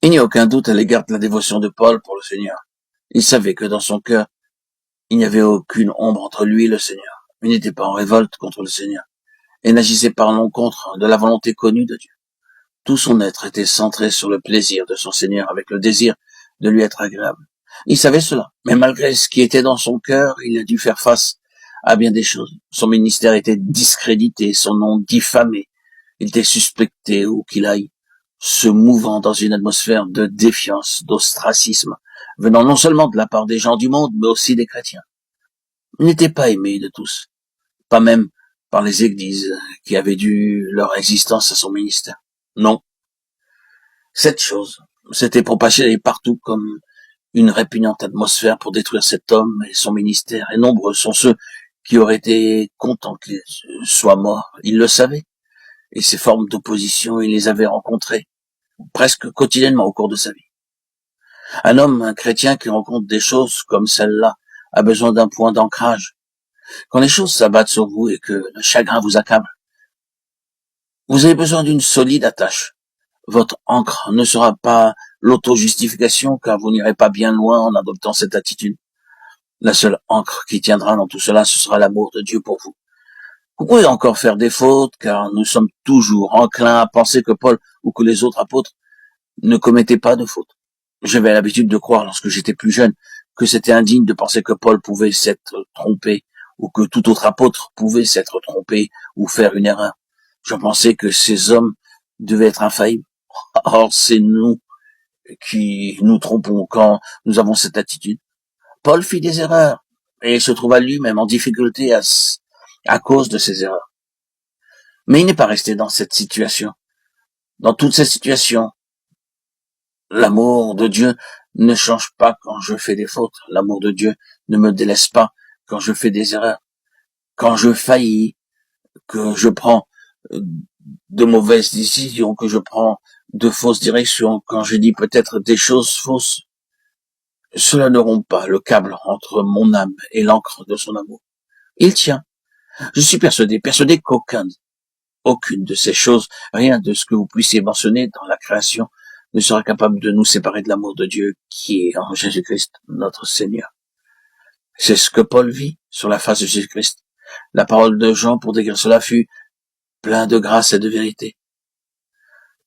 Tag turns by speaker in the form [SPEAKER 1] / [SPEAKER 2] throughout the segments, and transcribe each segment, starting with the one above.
[SPEAKER 1] Il n'y a aucun doute à l'égard de la dévotion de Paul pour le Seigneur. Il savait que dans son cœur, il n'y avait aucune ombre entre lui et le Seigneur. Il n'était pas en révolte contre le Seigneur et n'agissait pas à l'encontre de la volonté connue de Dieu. Tout son être était centré sur le plaisir de son Seigneur avec le désir de lui être agréable. Il savait cela, mais malgré ce qui était dans son cœur, il a dû faire face à bien des choses. Son ministère était discrédité, son nom diffamé, il était suspecté où qu'il aille, se mouvant dans une atmosphère de défiance, d'ostracisme, venant non seulement de la part des gens du monde, mais aussi des chrétiens. Il n'était pas aimé de tous, pas même par les églises qui avaient dû leur existence à son ministère. Non. Cette chose s'était propagée partout comme une répugnante atmosphère pour détruire cet homme et son ministère, et nombreux sont ceux qui auraient été contents qu'il soit mort. Il le savait, et ces formes d'opposition, il les avait rencontrées presque quotidiennement au cours de sa vie. Un chrétien qui rencontre des choses comme celle-là, a besoin d'un point d'ancrage. Quand les choses s'abattent sur vous et que le chagrin vous accable, vous avez besoin d'une solide attache. Votre ancre ne sera pas l'auto-justification, car vous n'irez pas bien loin en adoptant cette attitude. La seule ancre qui tiendra dans tout cela, ce sera l'amour de Dieu pour vous. Vous pouvez encore faire des fautes, car nous sommes toujours enclins à penser que Paul ou que les autres apôtres ne commettaient pas de fautes. J'avais l'habitude de croire, lorsque j'étais plus jeune, que c'était indigne de penser que Paul pouvait s'être trompé, ou que tout autre apôtre pouvait s'être trompé ou faire une erreur. Je pensais que ces hommes devaient être infaillibles. Or, c'est nous qui nous trompons quand nous avons cette attitude. Paul fit des erreurs et se trouva lui-même en difficulté à cause de ses erreurs. Mais il n'est pas resté dans cette situation. Dans toutes ces situations, l'amour de Dieu ne change pas quand je fais des fautes. L'amour de Dieu ne me délaisse pas quand je fais des erreurs. Quand je faillis, que je prends de mauvaises décisions, que je prends de fausses directions, quand je dis peut-être des choses fausses, cela ne rompt pas le câble entre mon âme et l'encre de son amour. Il tient. Je suis persuadé qu'aucune de ces choses, rien de ce que vous puissiez mentionner dans la création, ne sera capable de nous séparer de l'amour de Dieu qui est en Jésus-Christ, notre Seigneur. C'est ce que Paul vit sur la face de Jésus-Christ. La parole de Jean pour décrire cela fut plein de grâce et de vérité.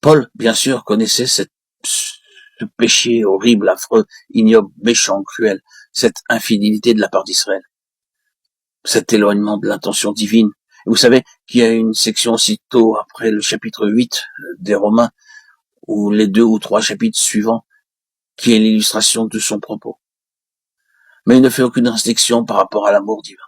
[SPEAKER 1] Paul, bien sûr, connaissait ce péché horrible, affreux, ignoble, méchant, cruel, cette infidélité de la part d'Israël, cet éloignement de l'intention divine. Et vous savez qu'il y a une section aussitôt après le chapitre 8 des Romains, ou les 2 ou 3 chapitres suivants, qui est l'illustration de son propos. Mais il ne fait aucune restriction par rapport à l'amour divin.